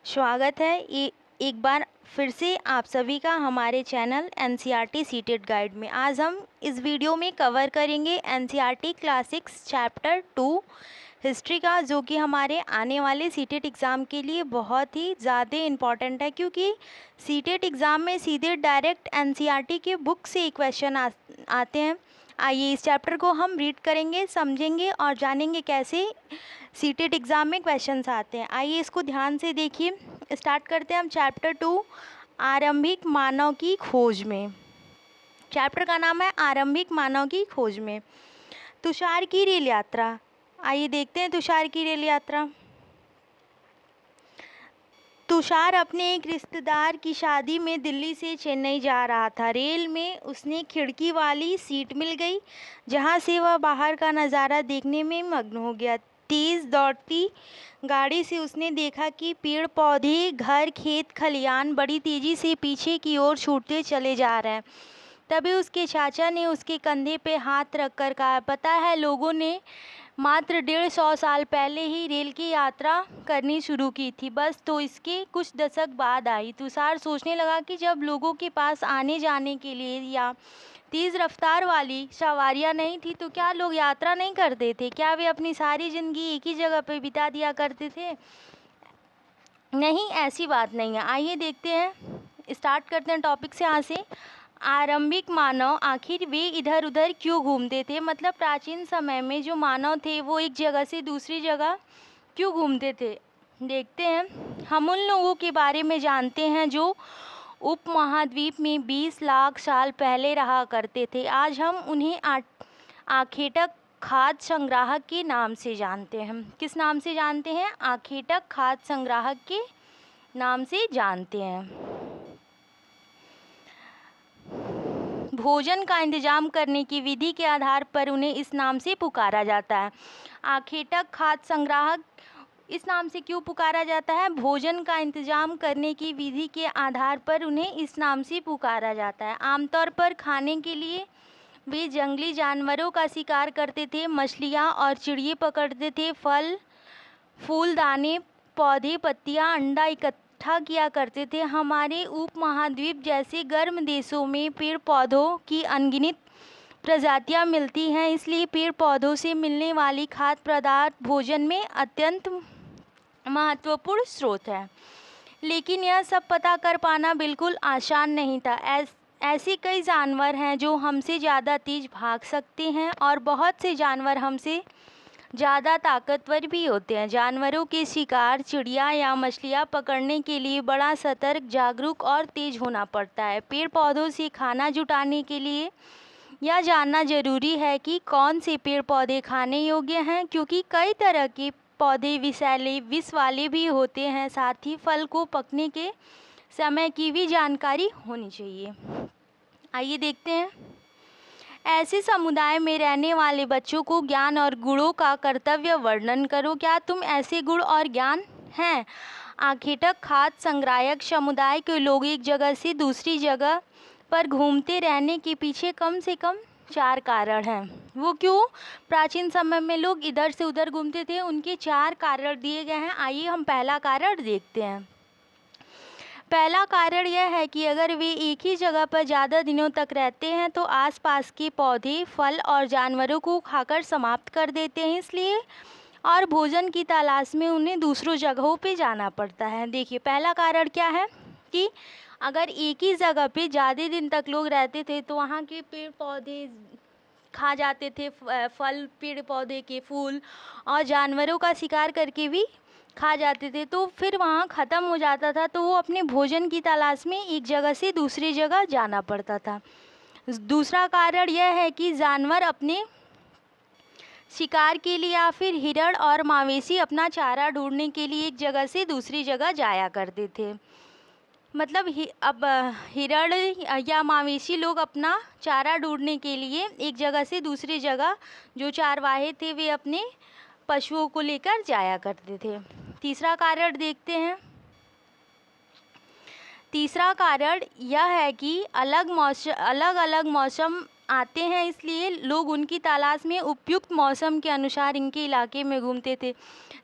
स्वागत है एक बार फिर से आप सभी का हमारे चैनल एनसीईआरटी सीटेट गाइड में। आज हम इस वीडियो में कवर करेंगे एनसीईआरटी क्लास 6 चैप्टर 2 हिस्ट्री का, जो कि हमारे आने वाले सीटेट एग्ज़ाम के लिए बहुत ही ज़्यादा इम्पॉर्टेंट है, क्योंकि सीटेट एग्ज़ाम में सीधे डायरेक्ट एनसीईआरटी के बुक से क्वेश्चन आते हैं। आइए इस चैप्टर को हम रीड करेंगे, समझेंगे और जानेंगे कैसे सीटेट एग्ज़ाम में क्वेश्चंस आते हैं। आइए इसको ध्यान से देखिए। स्टार्ट करते हैं हम चैप्टर 2 आरंभिक मानव की खोज में। चैप्टर का नाम है आरंभिक मानव की खोज में। तुषार की रेल यात्रा। आइए देखते हैं तुषार की रेल यात्रा। तुषार अपने एक रिश्तेदार की शादी में दिल्ली से चेन्नई जा रहा था। रेल में उसने खिड़की वाली सीट मिल गई, जहां से वह बाहर का नज़ारा देखने में मग्न हो गया। तेज़ दौड़ती गाड़ी से उसने देखा कि पेड़ पौधे, घर, खेत खलियान बड़ी तेज़ी से पीछे की ओर छूटते चले जा रहे हैं। तभी उसके चाचा ने उसके कंधे पे हाथ रखकर कहा, पता है, लोगों ने मात्र 150 साल पहले ही रेल की यात्रा करनी शुरू की थी, बस तो इसके कुछ दशक बाद आई। तुषार सोचने लगा कि जब लोगों के पास आने जाने के लिए या तेज़ रफ्तार वाली सवारियां नहीं थी, तो क्या लोग यात्रा नहीं करते थे? क्या वे अपनी सारी ज़िंदगी एक ही जगह पर बिता दिया करते थे? नहीं, ऐसी बात नहीं है। आइए देखते हैं, स्टार्ट करते हैं टॉपिक से। यहाँ से आरंभिक मानव आखिर वे इधर उधर क्यों घूमते थे? मतलब प्राचीन समय में जो मानव थे वो एक जगह से दूसरी जगह क्यों घूमते थे? देखते हैं। हम उन लोगों के बारे में जानते हैं जो उपमहाद्वीप में 20 लाख साल पहले रहा करते थे। आज हम उन्हें आखेटक खाद्य संग्राहक के नाम से जानते हैं। किस नाम से जानते हैं? आखेटक खाद्य संग्राहक के नाम से जानते हैं। भोजन का इंतजाम करने की विधि के आधार पर उन्हें इस नाम से पुकारा जाता है। आखेटक खाद्य संग्राहक इस नाम से क्यों पुकारा जाता है? भोजन का इंतजाम करने की विधि के आधार पर उन्हें इस नाम से पुकारा जाता है। आमतौर पर खाने के लिए वे जंगली जानवरों का शिकार करते थे, मछलियाँ और चिड़िए पकड़ते थे, फल फूल, दाने, पौधे, पत्तियाँ, अंडा इकट्ठा किया करते थे। हमारे उपमहाद्वीप जैसे गर्म देशों में पेड़ पौधों की अनगिनत प्रजातियां मिलती हैं, इसलिए पेड़ पौधों से मिलने वाली खाद्य पदार्थ भोजन में अत्यंत महत्वपूर्ण स्रोत है। लेकिन यह सब पता कर पाना बिल्कुल आसान नहीं था। ऐसे कई जानवर हैं जो हमसे ज़्यादा तेज भाग सकते हैं और बहुत से जानवर हमसे ज़्यादा ताकतवर भी होते हैं। जानवरों के शिकार, चिड़िया या मछलियाँ पकड़ने के लिए बड़ा सतर्क, जागरूक और तेज होना पड़ता है। पेड़ पौधों से खाना जुटाने के लिए यह जानना जरूरी है कि कौन से पेड़ पौधे खाने योग्य हैं, क्योंकि कई तरह के पौधे विषैले, विष वाले भी होते हैं। साथ ही फल को पकने के समय की भी जानकारी होनी चाहिए। आइए देखते हैं। ऐसे समुदाय में रहने वाले बच्चों को ज्ञान और गुणों का कर्तव्य वर्णन करो। क्या तुम ऐसे गुण और ज्ञान हैं? आखेटक खाद्य संग्राहक समुदाय के लोग एक जगह से दूसरी जगह पर घूमते रहने के पीछे कम से कम 4 कारण हैं। वो क्यों प्राचीन समय में लोग इधर से उधर घूमते थे, उनके 4 कारण दिए गए हैं। आइए हम पहला कारण देखते हैं। पहला कारण यह है कि अगर वे एक ही जगह पर ज़्यादा दिनों तक रहते हैं तो आसपास के पौधे, फल और जानवरों को खाकर समाप्त कर देते हैं, इसलिए और भोजन की तलाश में उन्हें दूसरों जगहों पे जाना पड़ता है। देखिए पहला कारण क्या है कि अगर एक ही जगह पे ज़्यादा दिन तक लोग रहते थे तो वहाँ के पेड़ पौधे खा जाते थे, फल, पेड़ पौधे के फूल, और जानवरों का शिकार करके भी खा जाते थे, तो फिर वहाँ ख़त्म हो जाता था, तो वो अपने भोजन की तलाश में एक जगह से दूसरी जगह जाना पड़ता था। दूसरा कारण यह है कि जानवर अपने शिकार के लिए या फिर हिरण और मवेशी अपना चारा ढूंढने के लिए एक जगह से दूसरी जगह जाया करते थे। मतलब अब हिरण या मवेशी लोग अपना चारा ढूंढने के लिए एक जगह से दूसरी जगह, जो चारवाहे थे वे अपने पशुओं को लेकर जाया करते थे। तीसरा कारण देखते हैं। तीसरा कारण यह है कि अलग अलग मौसम आते हैं, इसलिए लोग उनकी तलाश में उपयुक्त मौसम के अनुसार इनके इलाके में घूमते थे।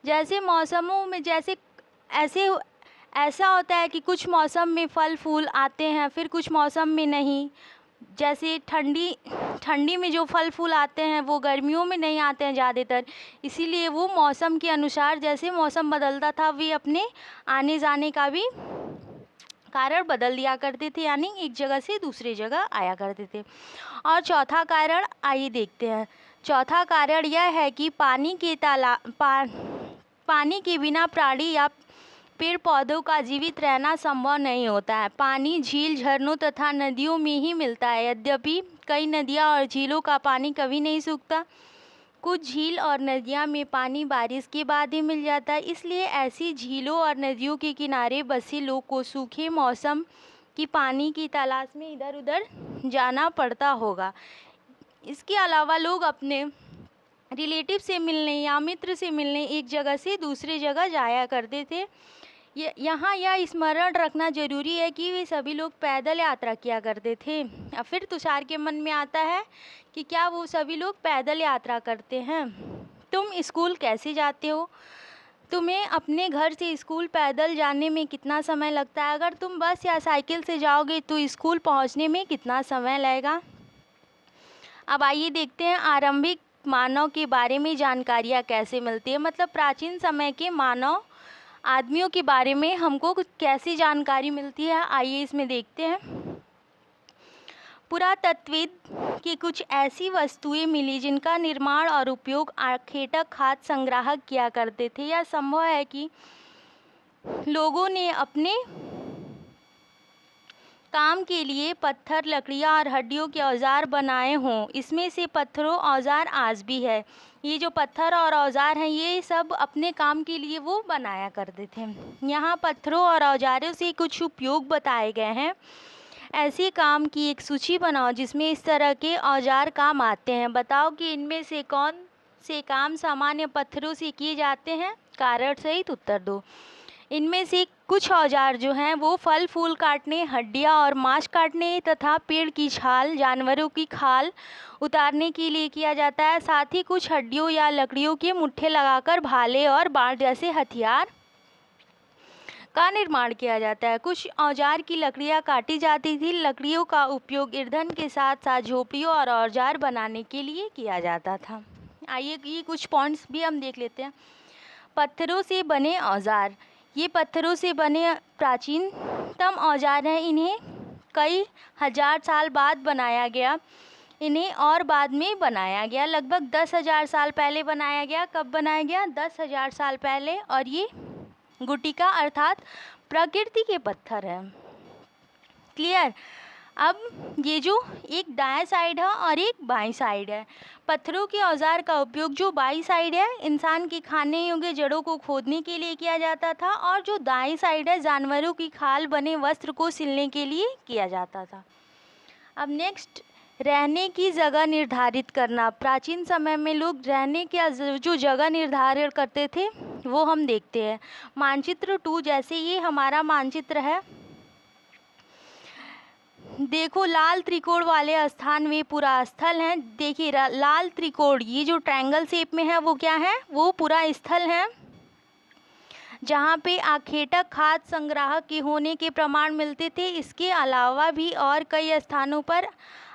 जैसे मौसमों में ऐसा होता है कि कुछ मौसम में फल फूल आते हैं, फिर कुछ मौसम में नहीं। जैसे ठंडी में जो फल फूल आते हैं वो गर्मियों में नहीं आते हैं ज़्यादातर, इसीलिए वो मौसम के अनुसार जैसे मौसम बदलता था वे अपने आने जाने का भी कारण बदल दिया करते थे, यानी एक जगह से दूसरी जगह आया करते थे। और चौथा कारण आइए देखते हैं। चौथा कारण यह है कि पानी के बिना प्राणी या पेड़ पौधों का जीवित रहना संभव नहीं होता है। पानी झील, झरनों तथा नदियों में ही मिलता है। यद्यपि कई नदियाँ और झीलों का पानी कभी नहीं सूखता, कुछ झील और नदियाँ में पानी बारिश के बाद ही मिल जाता है। इसलिए ऐसी झीलों और नदियों के किनारे बसे लोग को सूखे मौसम की पानी की तलाश में इधर उधर जाना पड़ता होगा। इसके अलावा लोग अपने रिलेटिव से मिलने या मित्र से मिलने एक जगह से दूसरी जगह जाया करते थे। यहाँ यह स्मरण रखना जरूरी है कि वे सभी लोग पैदल यात्रा किया करते थे। अब फिर तुषार के मन में आता है कि क्या वो सभी लोग पैदल यात्रा करते हैं। तुम स्कूल कैसे जाते हो? तुम्हें अपने घर से स्कूल पैदल जाने में कितना समय लगता है? अगर तुम बस या साइकिल से जाओगे तो स्कूल पहुंचने में कितना समय लगेगा? अब आइए देखते हैं आरंभिक मानव के बारे में जानकारियाँ कैसे मिलती है। मतलब प्राचीन समय के मानव आदमियों के बारे में हमको कैसी जानकारी मिलती है, आइए इसमें देखते हैं। पुरातत्वविद की कुछ ऐसी वस्तुएं मिली जिनका निर्माण और उपयोग आखेटक खाद्य संग्राहक किया करते थे। यह संभव है कि लोगों ने अपने काम के लिए पत्थर, लकड़ियाँ और हड्डियों के औजार बनाए हों। इसमें से पत्थरों औजार आज भी है। ये जो पत्थर और औजार हैं ये सब अपने काम के लिए वो बनाया करते थे। यहाँ पत्थरों और औजारों से कुछ उपयोग बताए गए हैं। ऐसे काम की एक सूची बनाओ जिसमें इस तरह के औजार काम आते हैं। बताओ कि इनमें से कौन से काम सामान्य पत्थरों से किए जाते हैं। कारण सहित उत्तर दो। इनमें से कुछ औजार जो हैं वो फल फूल काटने, हड्डियाँ और मांस काटने तथा पेड़ की छाल, जानवरों की खाल उतारने के लिए किया जाता है। साथ ही कुछ हड्डियों या लकड़ियों के मुट्ठे लगाकर भाले और बाण जैसे हथियार का निर्माण किया जाता है। कुछ औजार की लकड़ियाँ काटी जाती थी। लकड़ियों का उपयोग ईंधन के साथ साथ झोपड़ियों और औजार बनाने के लिए किया जाता था। आइए ये कुछ पॉइंट्स भी हम देख लेते हैं। पत्थरों से बने औजार, ये पत्थरों से बने प्राचीनतम औजार हैं। इन्हें कई हजार साल बाद बनाया गया। इन्हें और बाद में बनाया गया, लगभग 10,000 साल पहले बनाया गया। कब बनाया गया? 10,000 साल पहले। और ये गुटिका अर्थात प्रकृति के पत्थर हैं। क्लियर? अब ये जो एक दाएं साइड है और एक बाईं साइड है। पत्थरों के औजार का उपयोग जो बाईं साइड है इंसान के खाने योग्य जड़ों को खोदने के लिए किया जाता था, और जो दाईं साइड है जानवरों की खाल बने वस्त्र को सिलने के लिए किया जाता था। अब नेक्स्ट, रहने की जगह निर्धारित करना। प्राचीन समय में लोग रहने की जो जगह निर्धारित करते थे वो हम देखते हैं। मानचित्र 2 जैसे ये हमारा मानचित्र है। देखो लाल त्रिकोण वाले स्थान में पूरा स्थल है। देखिए लाल त्रिकोण ये जो ट्रायंगल शेप में है वो क्या है? वो पूरा स्थल है जहाँ पे आखेटक खाद्य संग्राहक के होने के प्रमाण मिलते थे। इसके अलावा भी और कई स्थानों पर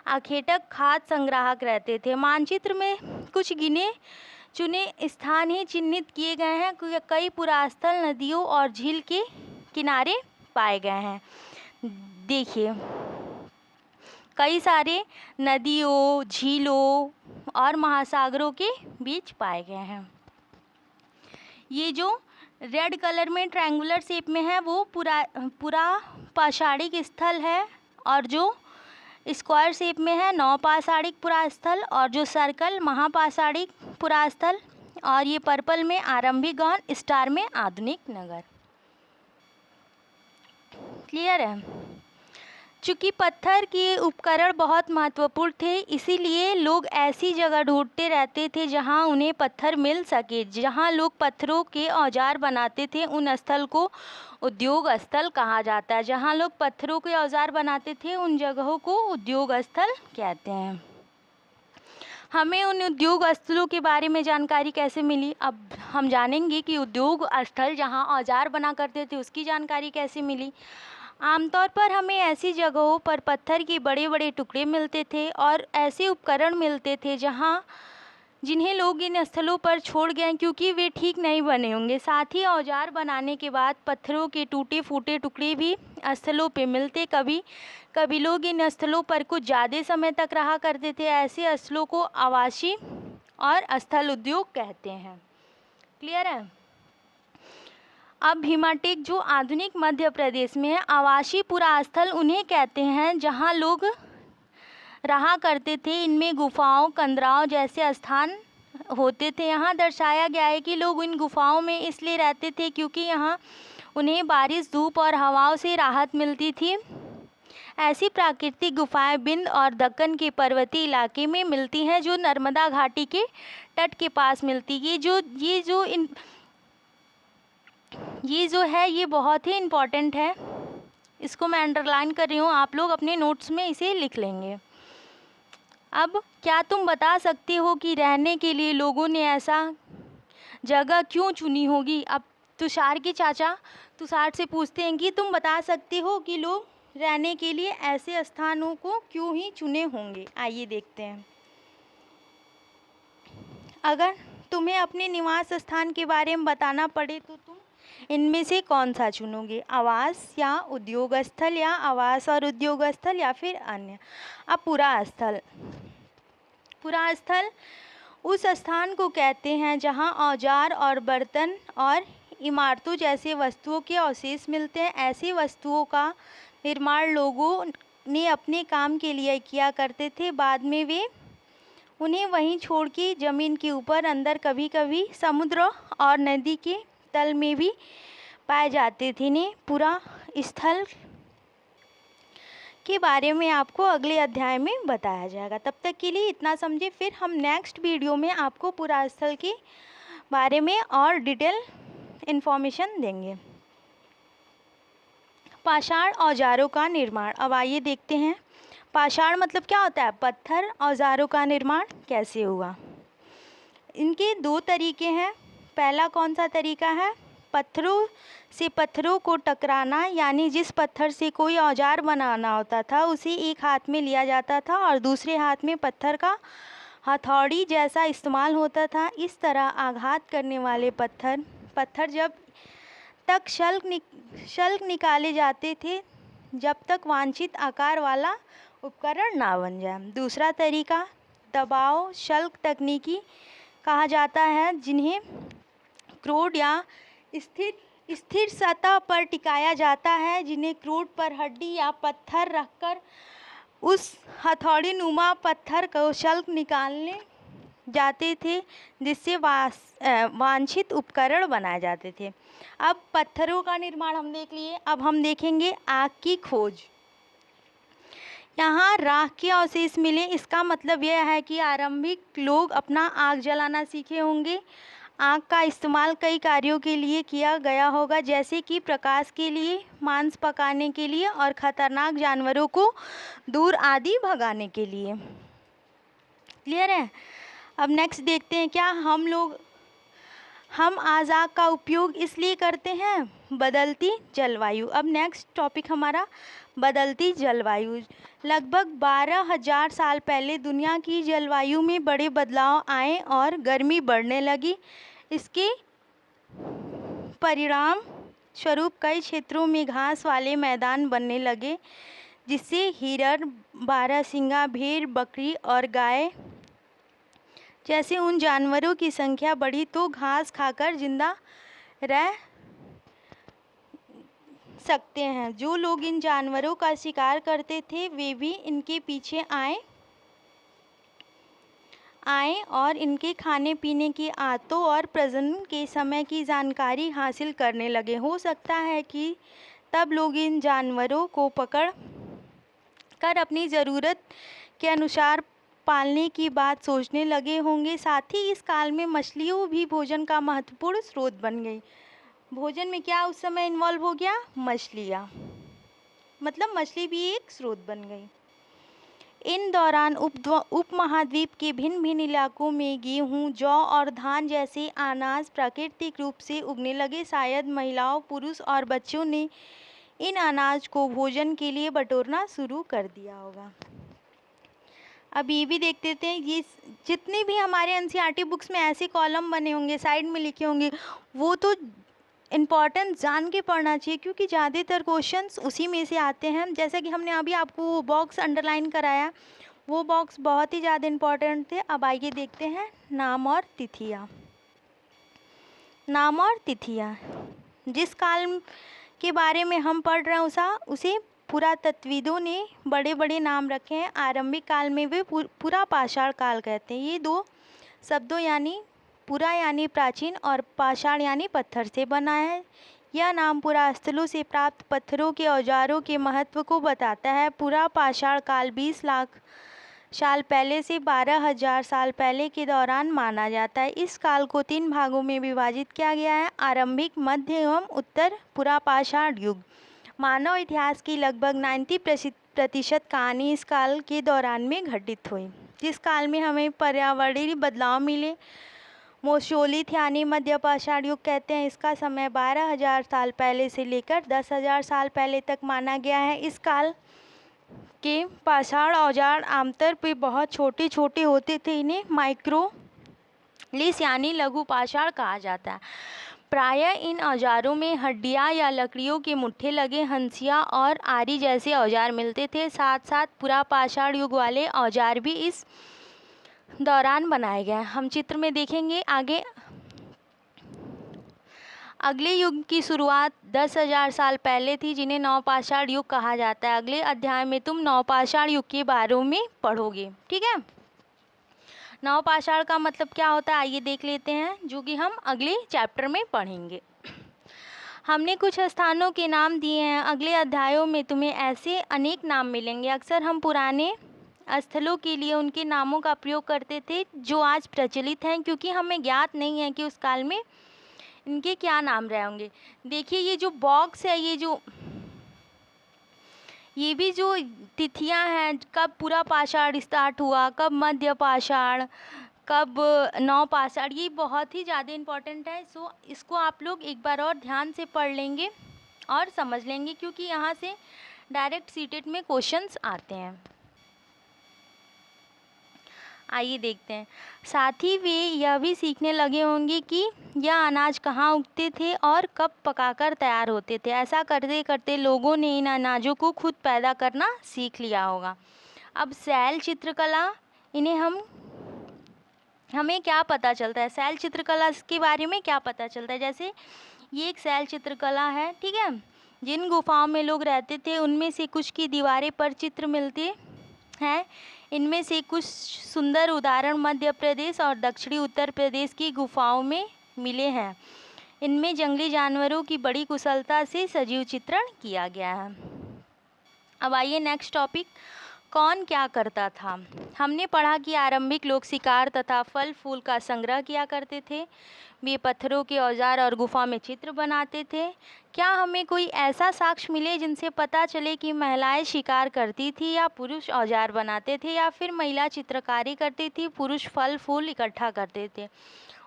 आखेटक खाद्य संग्राहक रहते थे। मानचित्र में कुछ गिने चुने स्थान ही चिन्हित किए गए हैं। कई पुरास्थल नदियों और झील के किनारे पाए गए हैं। देखिए कई सारे नदियों, झीलों और महासागरों के बीच पाए गए हैं। ये जो रेड कलर में ट्रायंगुलर शेप में है वो पूरा पाषाणिक स्थल है, और जो स्क्वायर शेप में है नवपाषाणिक पुरास्थल, और जो सर्कल महापाषाणिक पुरास्थल, और ये पर्पल में आरंभिक गौण, स्टार में आधुनिक नगर। क्लियर है? चूँकि पत्थर के उपकरण बहुत महत्वपूर्ण थे इसीलिए लोग ऐसी जगह ढूंढते रहते थे जहां उन्हें पत्थर मिल सके। जहां लोग पत्थरों के औजार बनाते थे उन स्थल को उद्योग स्थल कहा जाता है। जहां लोग पत्थरों के औजार बनाते थे उन जगहों को उद्योग स्थल कहते हैं। हमें उन उद्योग स्थलों के बारे में जानकारी कैसे मिली? अब हम जानेंगे कि उद्योग स्थल जहाँ औजार बना करते थे उसकी जानकारी कैसे मिली। आमतौर पर हमें ऐसी जगहों पर पत्थर के बड़े बड़े टुकड़े मिलते थे और ऐसे उपकरण मिलते थे जिन्हें लोग इन स्थलों पर छोड़ गए क्योंकि वे ठीक नहीं बने होंगे। साथ ही औजार बनाने के बाद पत्थरों के टूटे फूटे टुकड़े भी स्थलों पे मिलते। कभी कभी लोग इन स्थलों पर कुछ ज़्यादा समय तक रहा करते थे। ऐसे स्थलों को आवासीय और स्थल उद्योग कहते हैं। क्लियर है? अब भीमाटेक जो आधुनिक मध्य प्रदेश में है, आवासीय पुरास्थल उन्हें कहते हैं जहां लोग रहा करते थे। इनमें गुफाओं, कंदराओं जैसे स्थान होते थे। यहाँ दर्शाया गया है कि लोग इन गुफाओं में इसलिए रहते थे क्योंकि यहाँ उन्हें बारिश, धूप और हवाओं से राहत मिलती थी। ऐसी प्राकृतिक गुफाएं विंध्य और दक्कन के पर्वतीय इलाके में मिलती हैं जो नर्मदा घाटी के तट के पास मिलती है। ये जो है ये बहुत ही इम्पोर्टेंट है। इसको मैं अंडरलाइन कर रही हूँ, आप लोग अपने नोट्स में इसे लिख लेंगे। अब क्या तुम बता सकते हो कि रहने के लिए लोगों ने ऐसा जगह क्यों चुनी होगी? अब तुषार के चाचा तुषार से पूछते हैं कि तुम बता सकते हो कि लोग रहने के लिए ऐसे स्थानों को क्यों ही चुने होंगे? आइए देखते हैं। अगर तुम्हें अपने निवास स्थान के बारे में बताना पड़े तो तुम इनमें से कौन सा चुनोगे? आवास या उद्योग स्थल, या आवास और उद्योग स्थल, या फिर अन्य? अब पुरा स्थल उस स्थान को कहते हैं जहां औजार और बर्तन और इमारतों जैसे वस्तुओं के अवशेष मिलते हैं। ऐसी वस्तुओं का निर्माण लोगों ने अपने काम के लिए किया करते थे। बाद में वे उन्हें वहीं छोड़ के ज़मीन के ऊपर, अंदर, कभी कभी समुद्र और नदी के तल में भी पाए जाते थे। इन्हें पुरा स्थल के बारे में आपको अगले अध्याय में बताया जाएगा। तब तक के लिए इतना समझे, फिर हम नेक्स्ट वीडियो में आपको पुरा स्थल के बारे में और डिटेल इन्फॉर्मेशन देंगे। पाषाण औजारों का निर्माण। अब आइए देखते हैं पाषाण मतलब क्या होता है। पत्थर औजारों का निर्माण कैसे हुआ? इनके दो तरीके हैं। पहला कौन सा तरीका है? पत्थरों से पत्थरों को टकराना, यानी जिस पत्थर से कोई औजार बनाना होता था उसे एक हाथ में लिया जाता था और दूसरे हाथ में पत्थर का हथौड़ी जैसा इस्तेमाल होता था। इस तरह आघात करने वाले पत्थर जब तक शल्क निकाले जाते थे जब तक वांछित आकार वाला उपकरण ना बन जाए। दूसरा तरीका दबाव शल्क तकनीकी कहा जाता है, जिन्हें क्रोड या स्थिर सतह पर टिकाया जाता है, जिन्हें क्रोड पर हड्डी या पत्थर रखकर उस हथौड़ी नुमा पत्थर को शल्क निकालने जाते थे, जिससे वांछित उपकरण बनाए जाते थे। अब पत्थरों का निर्माण हम देख लिए। अब हम देखेंगे आग की खोज। यहाँ राख के अवशेष मिले। इसका मतलब यह है कि आरंभिक लोग अपना आग जलाना सीखे होंगे। आग का इस्तेमाल कई कार्यों के लिए किया गया होगा, जैसे कि प्रकाश के लिए, मांस पकाने के लिए और खतरनाक जानवरों को दूर आदि भगाने के लिए। क्लियर है? अब नेक्स्ट देखते हैं क्या हम आज आग का उपयोग इसलिए करते हैं? बदलती जलवायु। अब नेक्स्ट टॉपिक हमारा बदलती जलवायु। लगभग 12,000 साल पहले दुनिया की जलवायु में बड़े बदलाव आए और गर्मी बढ़ने लगी। इसके परिणाम स्वरूप कई क्षेत्रों में घास वाले मैदान बनने लगे, जिससे हिरण, बारहसिंगा, भेड़, बकरी और गाय जैसे उन जानवरों की संख्या बढ़ी तो घास खाकर जिंदा रह सकते हैं। जो लोग इन जानवरों का शिकार करते थे वे भी इनके पीछे आए और इनके खाने पीने की आदतों और प्रजनन के समय की जानकारी हासिल करने लगे। हो सकता है कि तब लोग इन जानवरों को पकड़ कर अपनी ज़रूरत के अनुसार पालने की बात सोचने लगे होंगे। साथ ही इस काल में मछलियों भी भोजन का महत्वपूर्ण स्रोत बन गई। भोजन में क्या उस समय इन्वॉल्व हो गया? मछलियाँ, मतलब मछली भी एक स्रोत बन गई। इन दौरान उपमहाद्वीप के भिन्न भिन्न इलाकों में गेहूं, जौ और धान जैसे अनाज प्राकृतिक रूप से उगने लगे। शायद महिलाओं, पुरुष और बच्चों ने इन अनाज को भोजन के लिए बटोरना शुरू कर दिया होगा। अब ये भी देख लेते हैं, ये जितने भी हमारे एनसीईआरटी बुक्स में ऐसे कॉलम बने होंगे, साइड में लिखे होंगे, वो तो इम्पॉर्टेंट जान के पढ़ना चाहिए, क्योंकि ज़्यादातर क्वेश्चंस उसी में से आते हैं। जैसा कि हमने अभी आपको वो बॉक्स अंडरलाइन कराया, वो बॉक्स बहुत ही ज़्यादा इम्पॉर्टेंट थे। अब आइए देखते हैं नाम और तिथियाँ। नाम और तिथियाँ, जिस काल के बारे में हम पढ़ रहे हैं उसे पुरातत्वविदों ने बड़े बड़े नाम रखे हैं। आरंभिक काल में वे पुरा पाषाण काल कहते हैं। ये दो शब्दों यानी पुरा यानी प्राचीन और पाषाण यानी पत्थर से बना है। यह नाम पुरास्थलों से प्राप्त पत्थरों के औजारों के महत्व को बताता है। पुरा पाषाण काल 20 लाख साल पहले से 12,000 साल पहले के दौरान माना जाता है। इस काल को 3 भागों में विभाजित किया गया है: आरंभिक, मध्य एवं उत्तर पुरापाषाण युग। मानव इतिहास की लगभग 90% कहानी इस काल के दौरान में घटित हुई, जिस काल में हमें पर्यावरणीय बदलाव मिले। मोसोलिथ यानी मध्य पाषाण युग कहते हैं। इसका समय 12,000 साल पहले से लेकर 10,000 साल पहले तक माना गया है। इस काल के पाषाण औजार आमतौर पर बहुत छोटे छोटे होते थे। इन्हें माइक्रोलिथ यानी लघु पाषाण कहा जाता है। प्रायः इन औजारों में हड्डियां या लकड़ियों के मुट्ठे लगे हंसिया और आरी जैसे औजार मिलते थे। साथ साथ पुरापाषाण युग वाले औजार भी इस दौरान बनाए गए। हम चित्र में देखेंगे आगे। अगले युग की शुरुआत 10,000 साल पहले थी, जिन्हें नवपाषाण युग कहा जाता है। अगले अध्याय में तुम नवपाषाण युग के बारे में पढ़ोगे, ठीक है। नवपाषाण का मतलब क्या होता है, आइए देख लेते हैं, जो कि हम अगले चैप्टर में पढ़ेंगे। हमने कुछ स्थानों के नाम दिए हैं। अगले अध्यायों में तुम्हें ऐसे अनेक नाम मिलेंगे। अक्सर हम पुराने स्थलों के लिए उनके नामों का प्रयोग करते थे जो आज प्रचलित हैं, क्योंकि हमें ज्ञात नहीं है कि उस काल में इनके क्या नाम रहे होंगे। देखिए ये जो बॉक्स है, ये भी जो तिथियां हैं, कब पुरापाषाण स्टार्ट हुआ, कब मध्य पाषाण, कब नवपाषाण, ये बहुत ही ज़्यादा इम्पोर्टेंट है। सो इसको आप लोग एक बार और ध्यान से पढ़ लेंगे और समझ लेंगे, क्योंकि यहाँ से डायरेक्ट सीटेट में क्वेश्चंस आते हैं। आइए देखते हैं। साथ ही वे यह भी सीखने लगे होंगे कि यह अनाज कहाँ उगते थे और कब पकाकर तैयार होते थे। ऐसा करते करते लोगों ने इन अनाजों को खुद पैदा करना सीख लिया होगा। अब शैल चित्रकला, हमें क्या पता चलता है शैल चित्रकला के बारे में, क्या पता चलता है। जैसे ये एक शैल चित्रकला है, ठीक है। जिन गुफाओं में लोग रहते थे उनमें से कुछ की दीवारें पर चित्र मिलते हैं। इनमें से कुछ सुंदर उदाहरण मध्य प्रदेश और दक्षिणी उत्तर प्रदेश की गुफाओं में मिले हैं। इनमें जंगली जानवरों की बड़ी कुशलता से सजीव चित्रण किया गया है। अब आइए नेक्स्ट टॉपिक, कौन क्या करता था। हमने पढ़ा कि आरंभिक लोग शिकार तथा फल फूल का संग्रह किया करते थे। वे पत्थरों के औजार और गुफा में चित्र बनाते थे। क्या हमें कोई ऐसा साक्ष्य मिले जिनसे पता चले कि महिलाएं शिकार करती थी या पुरुष औजार बनाते थे, या फिर महिला चित्रकारी करती थी, पुरुष फल फूल इकट्ठा करते थे।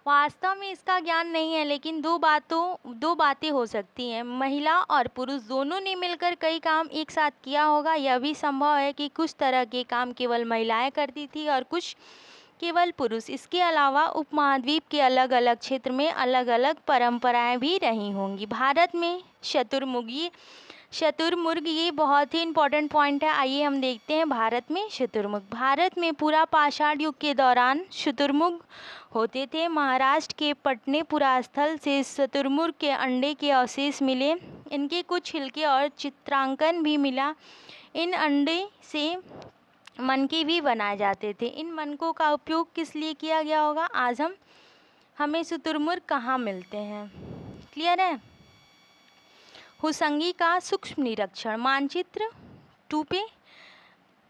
वास्तव में इसका ज्ञान नहीं है, लेकिन दो बातें हो सकती हैं। महिला और पुरुष दोनों ने मिलकर कई काम एक साथ किया होगा। यह भी संभव है कि कुछ तरह के काम केवल महिलाएं करती थी और कुछ केवल पुरुष। इसके अलावा उपमहाद्वीप के अलग अलग क्षेत्र में अलग अलग परंपराएं भी रही होंगी। भारत में शतुरमुर्ग ये बहुत ही इम्पोर्टेंट पॉइंट है। आइए हम देखते हैं भारत में शतुरमुर्ग। भारत में पुरापाषाण युग के दौरान शतुरमुर्ग होते थे। महाराष्ट्र के पटने पुरास्थल से शतुरमुर्ग के अंडे के अवशेष मिले। इनके कुछ छिलके और चित्रांकन भी मिला। इन अंडे से मनके भी बनाए जाते थे। इन मनकों का उपयोग किस लिए किया गया होगा। आज हमें शतुरमुर्ग कहाँ मिलते हैं, क्लियर है। हुसंगी का सूक्ष्म निरीक्षण, मानचित्र 2 पे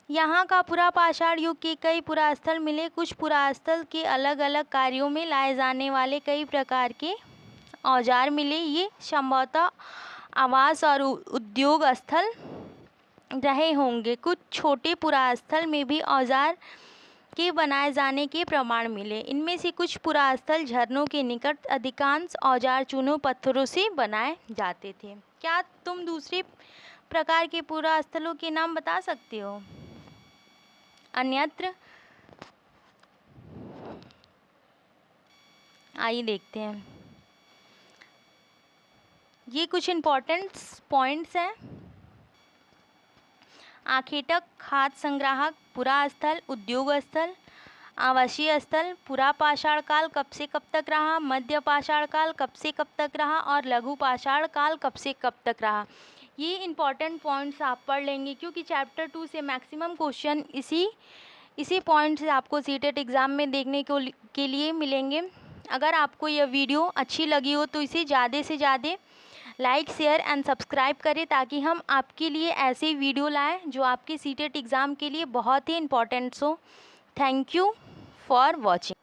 यहाँ का पुरापाषाण युग के कई पुरास्थल मिले। कुछ पुरास्थल के अलग अलग कार्यों में लाए जाने वाले कई प्रकार के औजार मिले। ये संभवतः आवास और उद्योग स्थल रहे होंगे। कुछ छोटे पुरास्थल में भी औजार के बनाए जाने के प्रमाण मिले। इनमें से कुछ पुरास्थल झरनों के निकट अधिकांश औजार चूनों पत्थरों से बनाए जाते थे। क्या तुम दूसरे प्रकार के पुरास्थलों के नाम बता सकते हो? अन्यत्र आइए देखते हैं। ये कुछ इम्पोर्टेंट पॉइंट्स हैं। आखेटक, खाद्य संग्राहक, पुरा स्थल, उद्योग स्थल, आवासीय स्थल, पुरा पाषाण काल कब से कब तक रहा, मध्य पाषाण काल कब से कब तक रहा और लघु पाषाण काल कब से कब तक रहा। ये इम्पॉर्टेंट पॉइंट्स आप पढ़ लेंगे क्योंकि चैप्टर 2 से मैक्सिमम क्वेश्चन इसी पॉइंट से आपको सीटेट एग्ज़ाम में देखने के लिए मिलेंगे। अगर आपको यह वीडियो अच्छी लगी हो तो इसे ज़्यादा से ज़्यादा लाइक, शेयर एंड सब्सक्राइब करें ताकि हम आपके लिए ऐसे वीडियो लाएं जो आपके सीटेट एग्ज़ाम के लिए बहुत ही इम्पोर्टेंट हो। Thank you for watching.